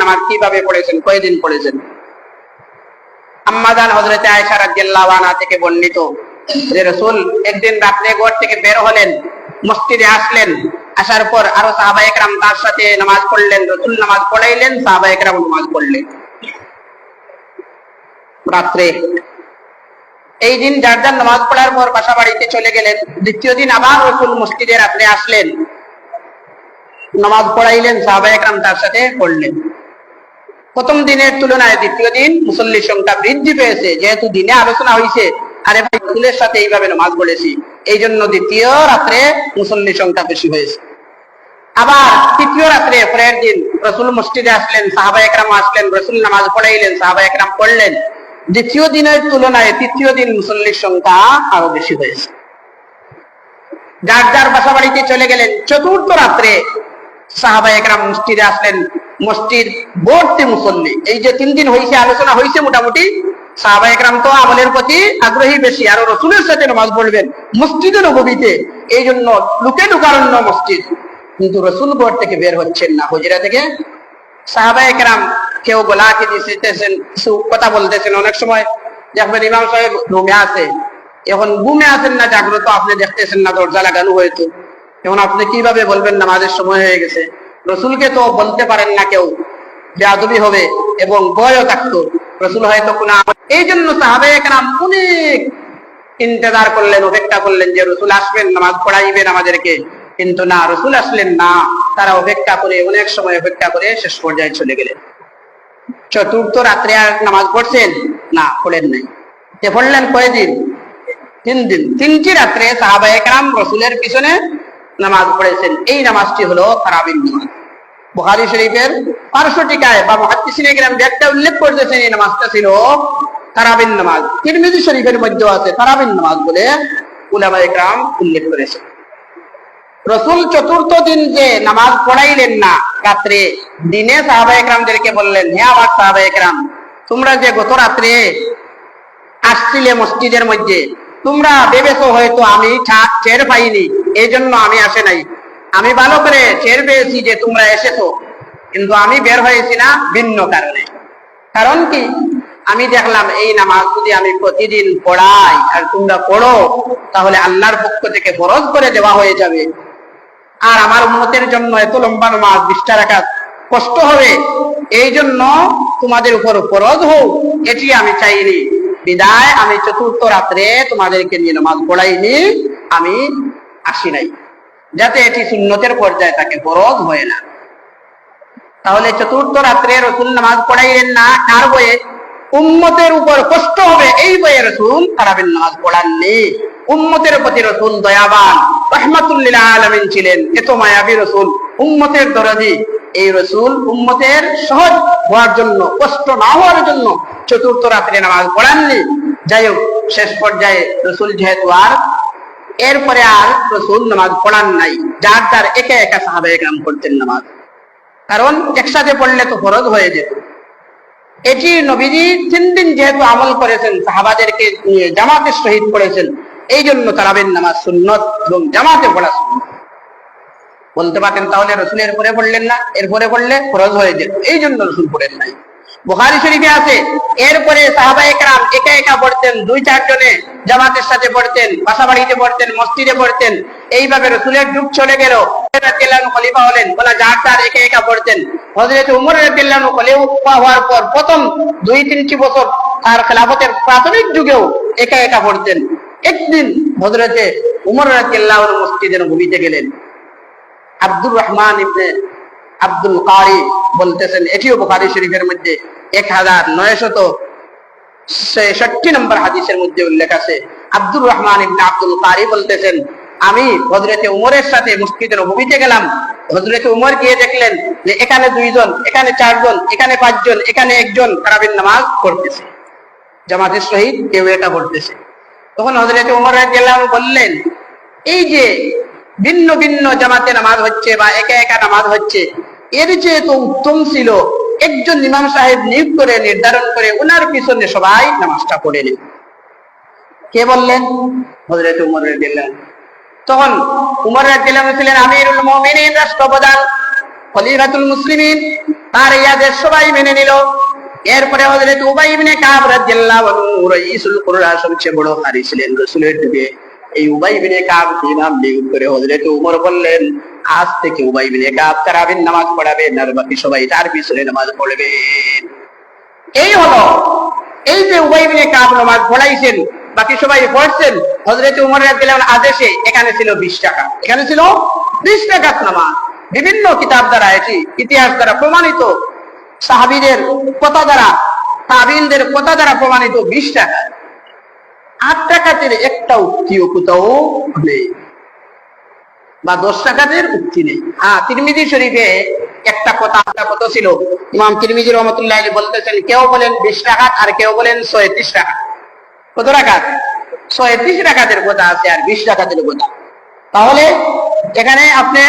নামাজ কিভাবে পড়েছেন, কয়দিন পড়েছেন? আম্মা জান হযরত আয়েশা রাদিয়াল্লাহু আনহা থেকে বর্ণিত যে রাসূল একদিন রাতে ঘর থেকে বের হলেন, মসজিদে আসলেন, আসার পর আরো সাহাবায়ে কেরাম তার সাথে নামাজ পড়লেন, রাসূল নামাজ পড়াইলেন, সাহাবায়ে কেরাম নামাজ পড়লেন রাত্রে। এই দিন যার যার নামাজ পড়ার পর বাসা বাড়িতে চলে গেলেন। দ্বিতীয় দিন আবার রাসূল মসজিদে রাত্রে আসলেন, নামাজ পড়াইলেন, সাহাবায়ে কেরাম তার সাথে পড়লেন। প্রথম দিনের তুলনায় দ্বিতীয় দিন মুসল্লির সংখ্যা বৃদ্ধি পেয়েছে, যেহেতু দিনে আলোচনা হয়েছে আরে ভাই রাসূলের সাথে এইভাবে নামাজ পড়েছি, এই জন্য দ্বিতীয় রাত্রে মুসল্লির সংখ্যা বেশি হয়েছে। আবার তৃতীয় রাত্রে পরের দিন রাসূল মসজিদে আসলেন, সাহাবায়ে কেরাম আসলেন, রাসূল নামাজ পড়াইলেন, সাহাবায়ে কেরাম পড়লেন। দ্বিতীয় দিনের তুলনায় তৃতীয় দিন মুসল্লির সংখ্যা আরো বেশি হয়েছে। যার যার বাসা বাড়িতে চলে গেলেন। চতুর্থ রাত্রে সাহাবায়ে কেরাম মসজিদে আসলেন, মসজিদ ভর্তি মুসল্লি। এই যে 3 দিন হয়েছে, আলোচনা হয়েছে, মোটামুটি সাহাবায়ে কেরাম তো আমলের প্রতি আগ্রহী বেশি, আর রাসূলের সাথে নামাজ পড়বেন মসজিদে নববীতে, এই জন্য লুকে লুকারণ্য মসজিদ। কিন্তু রাসূল ঘর থেকে বের হচ্ছেন না, হুজরা থেকে। সাহাবায়ে কেরাম কেউ গলাকে দিতেছেন, কিছু কথা বলতেছেন। অনেক সময় দেখবেন ইমাম সাহেব রুমে আছে, এখন ঘুমে আছেন না জাগ্রত, আপনি দেখতেছেন না, দরজা লাগানো হয়তো, এখন আপনি কিভাবে বলবেন নামাজের সময় হয়ে গেছে? রাসূলকে তো বলতে পারেন না কেউ, বেয়াদবি হবে এবং ভয়ও থাকতো, রাসূল হয়তো কোনো। এই জন্য সাহাবায়ে কেরাম অনেক ইন্তজার করলেন, অপেক্ষা করলেন যে রাসূল আসবেন, নামাজ পড়াইবেন আমাদেরকে, কিন্তু না, রাসূল আসলেন না। তারা অপেক্ষা করে, অনেক সময় অপেক্ষা করে শেষ পর্যায়ে চলে গেলেন। চতুর্থ রাত্রে আর নামাজ পড়ছেন না, পড়েন নাই। পড়লেন কয়দিন? 3 দিন। 3টি রাত্রে সাহাবায়ে কেরাম রাসূলের পিছনে নামাজ পড়েছেন। এই নামাজটি হলো তারাবির নামাজ। বুখারী শরীফের 500 টিকায় বা মুহাদ্দিসিনে কেরাম ব্যাখ্যা উল্লেখ করতেছেন এই নামাজটা ছিল তারাবির নামাজ। তিরমিজি শরীফের মধ্যে আছে তারাবির নামাজ বলে উলামায়ে কেরাম উল্লেখ করেছেন। রাসূল চতুর্থ দিন যে নামাজ পড়াইলেন না রাত্রে, দিনে সাহাবায়ে কেরামদেরকে বললেন, হে আমার সাহাবায়ে কেরাম, তোমরা যে গত রাত্রে আসছিলে মসজিদের মধ্যে, তোমরা ভেবেছো হয়তো আমি টের পাইনি, এই জন্য আমি আসে নাই। আমি ভালো করে টের পেয়েছি যে তোমরা এসেছো, কিন্তু আমি বের হয়েছি না ভিন্ন কারণে। কারণ কি? আমি দেখলাম এই নামাজ যদি আমি প্রতিদিন পড়াই আর তোমরা পড়ো, তাহলে আল্লাহর পক্ষ থেকে ফরজ করে দেওয়া হয়ে যাবে, আর আমার উম্মতের জন্য এত লম্বা নামাজ 20টা রাকাত কষ্ট হবে। এই জন্য তোমাদের উপর ফরজ হোক এটি আমি চাইনি, বিদায় আমি চতুর্থ রাত্রে তোমাদেরকে নিয়ে নামাজ পড়াইনি, আমি আসি নাই, যাতে এটি সুন্নতের পর্যায়ে থাকে, ফরজ হয় না। তাহলে চতুর্থ রাত্রে রাসূল নামাজ পড়াইলেন না, কার বয়ে? উম্মতের উপর কষ্ট হবে এই বয়ে রাসূল তারাবির নামাজ পড়াননি। উম্মতের প্রতি রাসূল দয়াবান, রাহমাতুল লিল আলামিন ছিলেন, এত মায়াবী রাসূল, উম্মতের দরদি। এই রাসূল উম্মতের সহজ হওয়ার জন্য, কষ্ট না হওয়ার জন্য চতুর্থ রাত্রে নামাজ পড়াননি। যাই হোক, শেষ পর্যায়ে রাসূল যেহেতু আর এরপরে আর রাসূল নামাজ পড়ান নাই, যার যার একা একা সাহাবায়ে কেরাম পড়তেন নামাজ, কারণ একসাথে পড়লে তো ফরজ হয়ে যেত। এটি নবীজি 3 দিন যেহেতু আমল করেছেন, সাহাবাদেরকে নিয়ে জামাতের সহিত পড়েছেন, এই জন্য তারাবির নামাজ সুন্নত এবং জামাতে পড়া সুন্নত। বলতে পারেন তাহলে রাসূলের পরে পড়লেন না, এরপরে পড়লে ফরজ হয়ে যেত, এই জন্য রাসূল পড়েন নাই। বুখারী শরীফে আছে এরপরে সাহাবায়ে কেরাম একা একা পড়তেন, 2-4 জনে জামাতের সাথে পড়তেন, বাসা বাড়িতে পড়তেন, মসজিদে পড়তেন। এইভাবে রাসূলের যুগ চলে গেল, রাদিয়াল্লাহু আনহু খলিফা হলেন, বলা যার যার একা একা পড়তেন। হযরত ওমর রাদিয়াল্লাহু আনহু খলিফা হওয়ার পর প্রথম 2-3টি বছর তার খেলাফতের প্রাথমিক যুগেও একা একা পড়তেন। একদিন হযরত ওমর রাদিয়াল্লাহু আনহু মসজিদে নববীতে গেলেন। আব্দুর রহমান ইবনে আব্দুল কারি বলতেছেন, এটিও বুখারী শরীফের মধ্যে 1966 নম্বর হাদিসের মধ্যে উল্লেখ আছে। আব্দুর রহমান ইবনে আব্দুল কারি বলতেছেন, আমি হযরতে উমরের সাথে মসজিদে নববীতে গেলাম। হযরতে উমর গিয়ে দেখলেন যে এখানে 2 জন, এখানে 4 জন, এখানে 5 জন, এখানে 1 জন তারাবির নামাজ পড়তেছে, জামাতের সহিত কেউ একা পড়তেছে। তখন হযরতে উমর রাদিয়াল্লাহু আনহু বললেন, এই যে ভিন্ন ভিন্ন জামাতে নামাজ হচ্ছে বা একা একা নামাজ হচ্ছে, এর চেয়ে তো উত্তম ছিল একজন ইমাম সাহেব নিয়োগ করে, নির্ধারণ করে ওনার পিছনে সবাই নামাজটা পড়ে নেন। কে বললেন? হযরত উমর রাদিয়াল্লাহু আনহু। তখন উমর রাদিয়াল্লাহু আনহু ছিলেন আমিরুল মুমিনিন, রাষ্ট্রপ্রধান, খলিফাতুল মুসলিমিন। তার এই আদেশ সবাই মেনে নিল। এরপরে হযরত উবাই ইবনে কাব রাদিয়াল্লাহু আনহু রাইসুল কুররা, সবচেয়ে বড় কারি ছিলেন রাসূলের যুগে। এই উবাই ইবনে কাব কি নাম নিয়োগ করে হযরত ওমর বললেন, আজ থেকে উবাই ইবনে কাব তারাবির নামাজ পড়াবেন আর বাকি সবাই তার পিছনে নামাজ পড়বে। এই হলো, এই যে উবাই ইবনে কাব নামাজ পড়াইছেন, বাকি সবাই পড়ছেন, হযরত ওমর রাদিয়াল্লাহু আনহু আদেশে এখানে ছিল 20 টাকা, এখানে ছিল 20 টাকার নামাজ। বিভিন্ন কিতাব দ্বারা, এটি ইতিহাস দ্বারা প্রমাণিত, সাহাবীদের কথা দ্বারা, তাবিঈনদের কথা দ্বারা প্রমাণিত 20 টাকা। 8 টাকাতের একটা উক্তিও কোথাও নেই, বা 10 টাকাতের উক্তি নেই। হ্যাঁ, তিরমিজি শরীফে একটা কথা ছিল, ইমাম তিরমিজি রহমাতুল্লাহ আলাইহি বলতেছেন, কেউ বলেন 20 টাকা আর কেউ বলেন 36 টাকা। কত টাকা? 36 টাকাতের কথা আছে আর 20 টাকাতের কথা। তাহলে এখানে আপনি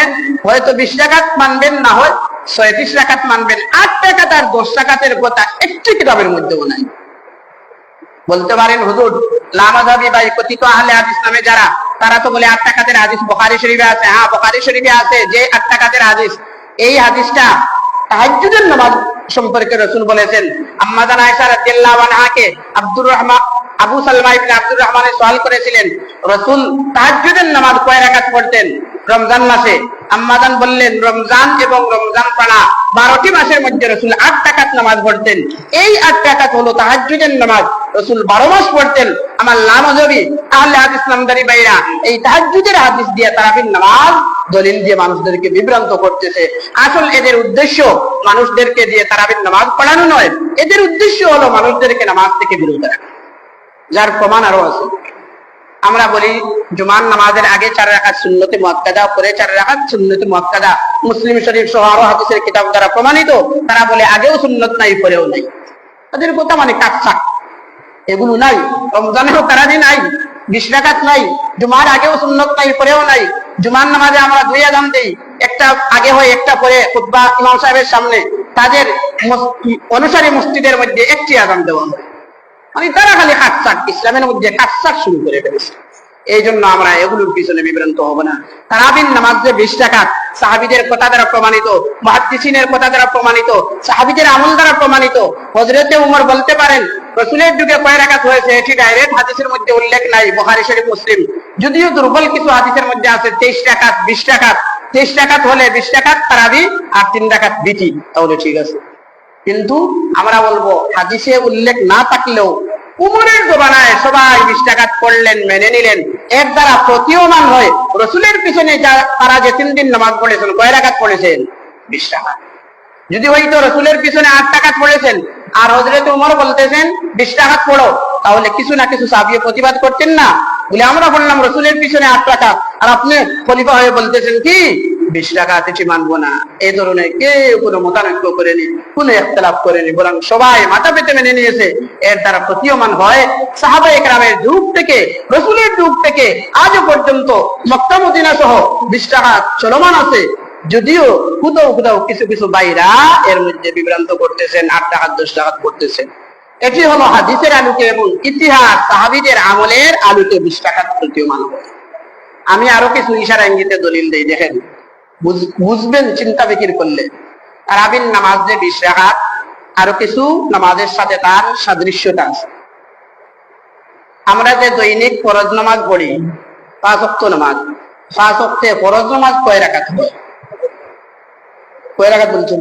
হয়তো 20 টাকা মানবেন, না হয় 36 টাকা মানবেন। 8 টাকা আর 10 টাকাতের কথা একটি কিতাবের মধ্যেও নাই। বলতে পারেন হুজুর লামাযাবি বা কথিত আহলে হাদিস নামে যারা, তারা তো বলে 8 টাকাতের হাদিস বুখারী শরীফে আছে। হ্যাঁ, বুখারী শরীফে আছে যে 8 টাকাতের হাদিস। এই হাদিসটা তাহাজ্জুদের নামাজ সম্পর্কে রাসূল বলেছেন। আম্মা জান আয়েশা রাদিয়াল্লাহু আনহাকে আবু সালমা ইবনে আব্দুর রহমানের সওয়াল করেছিলেন, রাসূল তাহাজ্জুদের নামাজ কয় রাকাত পড়তেন রমজান মাসে? আম্মা জান বললেন, রমজান এবং রমজান পাড়া 12টি মাসের মধ্যে রাসূল 8 রাকাত নামাজ পড়তেন। এই 8 রাকাত হলো তাহাজ্জুদের নামাজ, রাসূল 12 মাস পড়তেন। আমার লামাযাবি আহলে হাদিস নামদারি ভাইরা এই তাহাজ্জুদের হাদিস দিয়ে তারাবির নামাজ দলিল দিয়ে মানুষদেরকে বিভ্রান্ত করতেছে। আসল এদের উদ্দেশ্য মানুষদেরকে দিয়ে তারাবির নামাজ পড়ানো নয়, এদের উদ্দেশ্য হলো মানুষদেরকে নামাজ থেকে বিরত রাখা, যার প্রমাণ আরো আছে। আমরা বলি জুমার নামাজের আগে 4 রাকাত সুন্নতে মুআক্কাদা, পরে 4 রাকাত সুন্নতে মুআক্কাদা। মুসলিম শরীফ সহ আরো হাদিসের কিতাব দ্বারা প্রমাণিত। তারা বলে আগেও সুন্নত নাই, পরেও নাই। তাদের কথা মানে কাটছাক, এগুলো নাই। রমজানেও তারাবি নাই, 20 রাকাত নাই, জুমার আগেও সুন্নত নাই, পরেও নাই। জুমার নামাজে আমরা 2 আযান দেই, একটা আগে হয়, একটা পরে খুতবা ইমাম সাহেবের সামনে। তাদের অনুসারী মসজিদের মধ্যে একটি আযান দেওয়া হয়। মানে তারা খালি কাটছাক, ইসলামের মধ্যে কাটছাক শুরু করে ফেলেছে। এই জন্য আমরা এগুলোর পিছনে বিভ্রান্ত হব না। তারাবির নামাজ যে 20 রাকাত, সাহাবীদের কথা দ্বারা প্রমাণিত, মুহাদ্দিসিনের কথা দ্বারা প্রমাণিত, সাহাবীদের আমল দ্বারা প্রমাণিত। হযরতে ওমর বলতে পারেন রাসূলের যুগে কয় রাকাত হয়েছে, এটি ডাইরেক্ট হাদিসের মধ্যে উল্লেখ নাই, বুখারী শরীফ মুসলিম। যদিও দুর্বল কিছু হাদিসের মধ্যে আছে 23 রাকাত, 20 রাকাত। 23 রাকাত হলে 20 রাকাত তারাবি আর 3 রাকাত বিতি, তাহলে ঠিক আছে। কিন্তু আমরা বলবো হাদিসে উল্লেখ না থাকলেও উমরের জমানায় সবাই 20 রাকাত পড়লেন, মেনে নিলেন। এর দ্বারা প্রতীয়মান হয় রাসূলের পিছনে তারা যে 3 দিন নামাজ পড়েছেন, কয় রাকাত পড়েছেন? 20 রাকাত। যদি হয়তো রাসূলের পিছনে 8 রাকাত পড়েছেন আর হযরত ওমর বলতেছেন 20 রাকাত পড়ো, তাহলে কিছু না কিছু সাহাবী প্রতিবাদ করতেন না? বলে আমরা বললাম রাসূলের পিছনে 8 রাকাত, আর আপনি খলিফা হয়ে বলতেছেন কি 20 রাকাত, এটি মানবো না। এই ধরনের কেউ কোনো মতানৈক্য করেনি, কোনো ইখতিলাফ করেনি, বরং সবাই মাথা পেতে মেনে নিয়েছে। এর দ্বারা প্রতীয়মান হয় সাহাবায়ে কেরামের যুগ থেকে, রাসূলের যুগ থেকে আজও পর্যন্ত মক্কা মদিনা সহ 20 রাকাত চলমান আছে। যদিও কোথাও কোথাও কিছু কিছু বাইরা এর মধ্যে বিভ্রান্ত করতেছেন, 8 রাকাত 10 রাকাত করতেছেন। এটি হলো হাদিসের আলোকে এবং ইতিহাস সাহাবীদের আমলের আলোকে 20 রাকাত প্রতীয়মান হয়। আমি আরো কিছু ইশারা ইঙ্গিতে দলিল দেই, দেখেন বুঝবেন চিন্তা ফিকির করলে। তারাবির নামাজ যে 20 রাকাত, আরো কিছু নামাজের সাথে তার সাদৃশ্যতা আছে। আমরা যে দৈনিক ফরজ নামাজ পড়ি, 5 ওয়াক্ত নামাজ, 5 ওয়াক্তে ফরজ নামাজ কয় রাকাত হয়? কয় রাকাত বলছেন?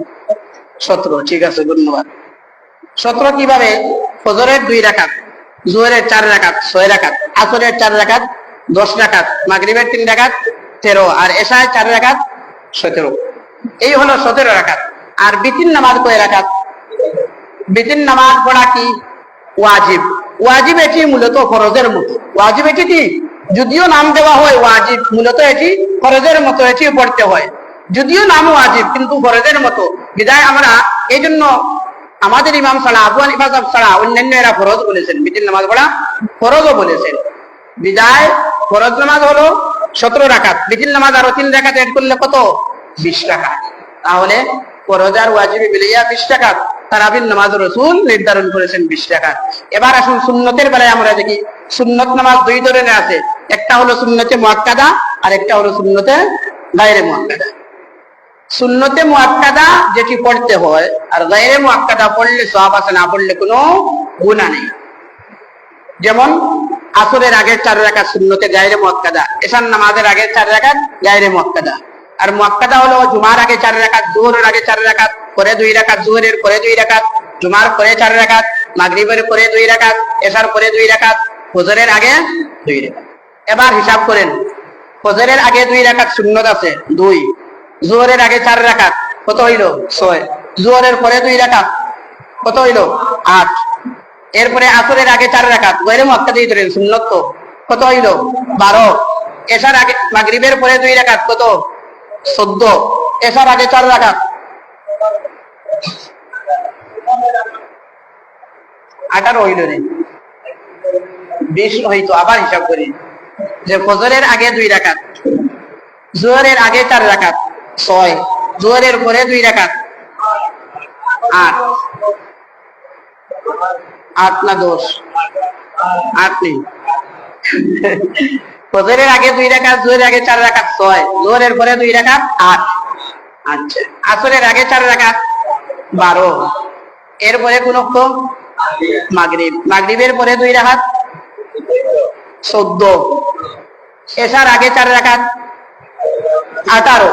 17। ঠিক আছে, ধন্যবাদ। 17 কিভাবে? ফজরের 2 রাকাত, জোহরের 4 রাকাত 6 রাকাত, আসরের 4 রাকাত 10 রাকাত, মাগরিবের 3 রাকাত 13, আর এশায় 4 রাকাত 17। এই হলো 17 রাকাত। আর বিতির নামাজ কয় রাকাত? বিতির নামাজ পড়া কি ওয়াজিব। ওয়াজিব এটি মূলত ফরজের মতো। ওয়াজিব এটি কি, যদিও নাম দেওয়া হয় ওয়াজিব, মূলত এটি ফরজের মতো, এটি পড়তে হয়। যদিও নাম ওয়াজিব কিন্তু ফরজের মতো। বিদায় আমরা এই জন্য আমাদের ইমাম ছাড়া, আবু হানিফা ছাড়া অন্যান্য এরা ফরজ বলেছেন, বিতির নামাজ পড়া ফরজও বলেছেন। বিদায় ফরজ নামাজ হলো 17 রাকাত, বিতির নামাজ আরো 3 রাকাত এড করলে কত? 20 রাকাত। তাহলে ফরজ আর ওয়াজিবে মিলিয়ে 20 রাকাত। তারাবির নামাজ রাসূল নির্ধারণ করেছেন 20 রাকাত। এবার আসুন সুন্নতের বেলায় আমরা দেখি, সুন্নত নামাজ 2 ধরনের আছে। একটা হলো সুন্নতে মুআক্কাদা আর একটা হলো সুন্নতে গায়রে মুআক্কাদা। সুন্নতে মুআক্কাদা যেটি পড়তে হয়, আর গায়রে মুআক্কাদা পড়লে সওয়াব আছে, না পড়লে কোনো গুনাহ নেই। যেমন আসরের আগে 4 রাকাত সুন্নতে গায়রে মুআক্কাদা, এশার নামাজের আগে 4 রাকাত গায়রে মুআক্কাদা। আর মুআক্কাদা হলো জুমার আগে 4 রাকাত, যোহরের আগে 4 রাকাত, পরে 2 রাকাত, যোহরের পরে 2 রাকাত, জুমার পরে 4 রাকাত, মাগরিবের পরে 2 রাকাত, এশার পরে 2 রাকাত, ফজরের আগে 2 রাকাত। এবার হিসাব করেন, ফজরের আগে 2 রাকাত সুন্নত আছে 2, যোহরের আগে 4 রাকাত, কত হইল? 6। যোহরের পরে 2 রাকাত, কত হইল? 8। এরপরে আসরের আগে 4 রাকাত গায়রে মুআক্কাদা ধরেন, সুন্নত তো, কত হইল? 12। এশার আগে মাগরিবের পরে 2 রাকাত, কত? 14। এশার আগে 4 রাকাত, 18 হইল রে, 20 হইতো। আবার হিসাব করি যে ফজরের আগে 2 রাকাত, যোহরের আগে 4 রাকাত 6, যোহরের পরে 2 রাকাত 8। 8 না 10? 8 নেই। ফজরের আগে 2 রাকাত, যোহরের আগে 4 রাকাত 6, যোহরের পরে 2 রাকাত 8। আচ্ছা, আসরের আগে 4 রাকাত 12। এরপরে কোন ওয়াক্ত? মাগরিব, মাগরিবের পরে 2 রাকাত 14। এশার আগে 4 রাকাত 18।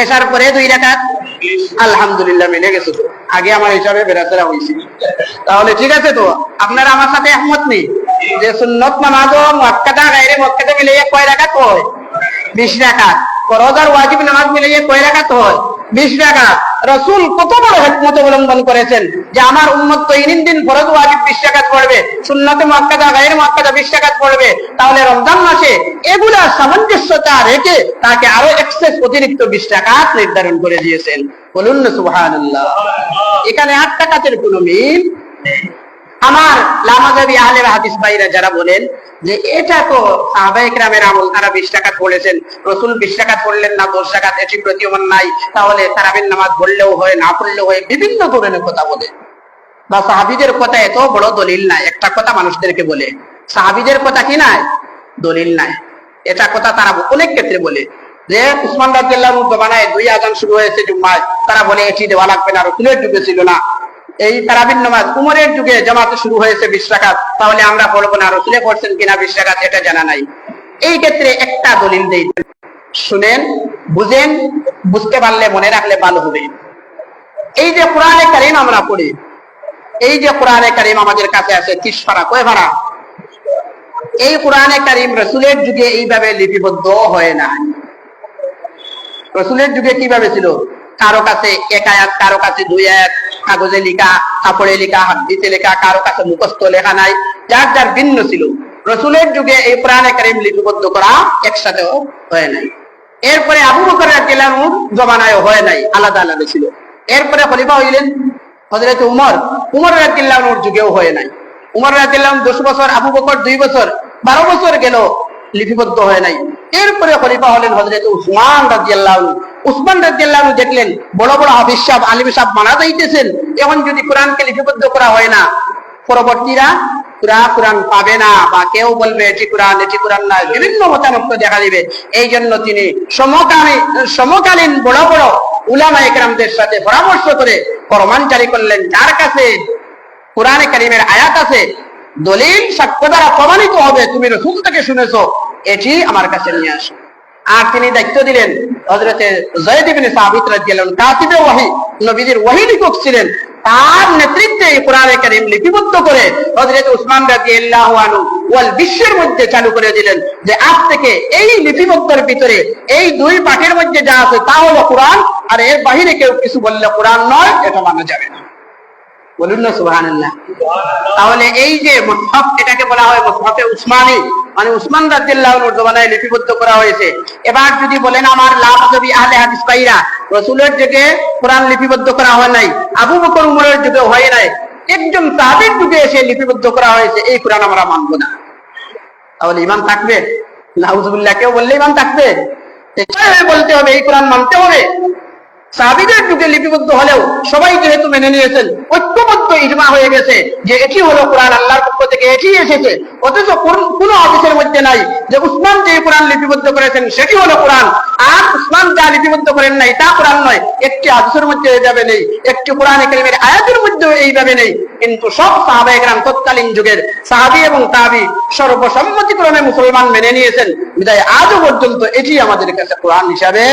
এশার পরে 2 রাকাত, আলহামদুলিল্লাহ মিলে গেছে তো, আগে আমার হিসাবে বেরাতেরা হইছে। তাহলে ঠিক আছে তো, আপনারা আমার সাথে একমত নেই যে সুন্নত নামাজ ও মুআক্কাদা গায়রে মুআক্কাদা মিলিয়ে কয় রাকাত হয়? 20 রাকাত। ফরজ আর ওয়াজিব নামাজ মিলিয়ে কয় রাকাত হয়? 20 রাকাত। রাসূল কত বড় হিকমত অবলম্বন করেছেন যে আমার উম্মত দৈনিক দিন ফরজ ওয়াজিব 20 রাকাত পড়বে, সুন্নতে মুআক্কাদা গায়রে মুআক্কাদা 20 রাকাত পড়বে। তাহলে রমজান মাসে এগুলা সামঞ্জস্যতা রেখে তাকে আরো এক্সেস অতিরিক্ত 20 রাকাত নির্ধারণ করে দিয়েছেন। বলুন না সুবহানাল্লাহ। এখানে 8 রাকাতের কোনো মিল নেই। আমার লামাযাবি আহলে হাদিস ভাইরা যারা বলেন যে এটা তো সাহাবায়ে কেরামের আমল, তারা 20 রাকাত পড়েছেন, রাসূল 20 রাকাত পড়লেন না 10 রাকাত, এটি প্রতীয়মান নাই, তাহলে তারাবির নামাজ পড়লেও হয় না পড়লেও হয়, বিভিন্ন ধরনের কথা বলে। বা সাহাবীদের কথা এত বড় দলিল নাই, একটা কথা মানুষদেরকে বলে সাহাবীদের কথা কি নাই? দলিল নাই। এটা কথা তারা অনেক ক্ষেত্রে বলে যে উসমান রাদিয়াল্লাহু আনহু জমানায় 2 আযান শুরু হয়েছে জুম্মায়, তারা বলে এটি দেওয়া লাগবে না, রাসূলের যুগে ছিল না। এই তারাবির নামাজ উমরের যুগে জামাতে শুরু হয়েছে 20 রাকাত, তাহলে আমরা পড়বো না, রাসূলে পড়ছেন কিনা 20 রাকাত এটা জানা নাই। এই ক্ষেত্রে একটা দলিল দেই, শুনেন, বুঝেন, বুঝতে পারলে মনে রাখলে ভালো হবে। এই যে কোরআনে কারীম আমরা পড়ি, এই যে কোরআনে কারীম আমাদের কাছে আছে 30 পারা, কয় পারা? এই কোরআনে কারীম রাসূলের যুগে এইভাবে লিপিবদ্ধ হয় না। রাসূলের যুগে কিভাবে ছিল? কারো কাছে 1 আয়াত, কারো কাছে 2 আয়াত, কাগজে লেখা, কাপড়ে লেখা, হাদিসে লেখা, কারো কাছে মুখস্থ লেখা নাই, যার যার ভিন্ন ছিল। রাসূলের যুগে এই কোরআনে কারীম লিপিবদ্ধ করা একসাথে হয় নাই। এরপরে আবু বকর রাদিয়াল্লাহু আনহু জমানায় হয় নাই, আলাদা আলাদা ছিল। এরপরে খলিফা হইলেন হযরত উমর, উমর রাদিয়াল্লাহু আনহুর যুগেও হয় নাই। উমর রাদিয়াল্লাহু আনহু 10 বছর, আবু বকর 2 বছর, 12 বছর গেল, লিপিবদ্ধ হয় নাই। এরপরে খলিফা হলেন হযরত উসমান রাদিয়াল্লাহু আনহু। উসমান রাদিয়াল্লাহু আনহু দেখলেন বড় বড় হাফেজ সাহেব, আলিম সাহেব মারা যাইতেছেন, এখন যদি কোরআনকে লিপিবদ্ধ করা হয় না, পরবর্তীরা কোরআন পাবে না, বা কেউ বলবে এটি কোরআন না, বিভিন্ন মতামত দেখা দিবে। এই জন্য তিনি সমকালীন বড় বড় উলামায়ে কেরামদের সাথে পরামর্শ করে ফরমান জারি করলেন, যার কাছে কোরআনে কারীমের আয়াত আছে, দলিল সাক্ষ্য দ্বারা প্রমাণিত হবে তুমি রাসূল থেকে শুনেছো, এটি আমার কাছে নিয়ে আসো। আর তিনি দায়িত্ব দিলেন হযরত যায়েদ ইবনে সাবিত রাদিয়াল্লাহু আনহু, কাতিবে ওহী, নবীজির ওহী লিখক ছিলেন, তার নেতৃত্বে কোরআনে কারীম লিপিবদ্ধ করে হযরত উসমান রাদিয়াল্লাহু আনহু ওয়াল বিশ্বের মধ্যে চালু করে দিলেন যে আজ থেকে এই লিপিবদ্ধের ভিতরে এই 2 পাঠের মধ্যে যা আছে তা হলো কোরআন, আর এর বাইরে কেউ কিছু বললে কোরআন নয়, এটা মানা যাবে না। বলুন না সুবহানাল্লাহ। তাহলে এই যে মুসহাফ, এটাকে বলা হয় মুসহাফে উসমানী, মানে উসমান রাদিয়াল্লাহু আনহুর জমানায় লিপিবদ্ধ করা হয়েছে। এবার যদি বলেন আমার লামাযাবি আহলে হাদিস ভাইরা, রাসূলের যুগে কোরআন লিপিবদ্ধ করা হয় নাই, আবু বকর উমরের যুগে হয় নাই, একজন সাহাবীর যুগে এসে লিপিবদ্ধ করা হয়েছে, এই কোরআন আমরা মানব না, তাহলে ঈমান থাকবে? নাউযুবিল্লাহ। কেউ বললে ঈমান থাকবে? বলতে হবে এই কোরআন মানতে হবে। সাহাবীদের যুগে লিপিবদ্ধ হলেও সবাই যেহেতু মেনে নিয়েছেন, ঐক্যবদ্ধ সর্বত্র ইজমা হয়ে গেছে যে এটি হলো কোরআন, আল্লাহর পক্ষ থেকে এটি এসেছে। অথচ কোন হাদিসের মধ্যে নাই যে উসমান যে কোরআন লিপিবদ্ধ করেছেন সেটি হলো কোরআন, আর উসমান যা লিপিবদ্ধ করেন নাই তা কোরআন নয়। একটি হাদিসের মধ্যে এইভাবে নেই, একটি কোরআনে কারীমের আয়াতের মধ্যেও এইভাবে নেই। কিন্তু সব সাহাবায়ে কেরাম তৎকালীন যুগের সাহাবী এবং তাবী সর্বসম্মতিক্রমে মুসলমান মেনে নিয়েছেন, বিধায় আজও পর্যন্ত এটি আমাদের কাছে কোরআন হিসাবে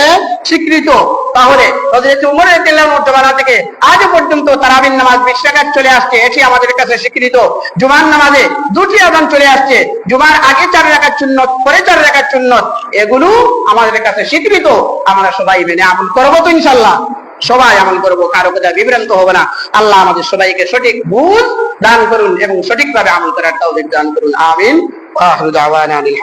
স্বীকৃত। তাহলে হযরত ওমর রাদিয়াল্লাহু আনহু থেকে আজও পর্যন্ত তারাবির নামাজ 20 রাকাত চলে আসছে, এটি আমাদের কাছে স্বীকৃত। জুমার নামাজে 2টি আযান চলে আসছে, জুমার আগে 4 রাকাত সুন্নাত, পরে 4 রাকাত সুন্নাত, এগুলো আমাদের কাছে স্বীকৃত। আমরা সবাই মেনে আমল করব তো ইনশাআল্লাহ? সবাই আমল করব, কারো কথা বিভ্রান্ত হবে না। আল্লাহ আমাদের সবাইকে সঠিক বুঝ দান করুন এবং সঠিকভাবে আমল করার তৌফিক দান করুন। আমিন। ওয়া আখিরু দাওয়ানা আলহামদুলিল্লাহ।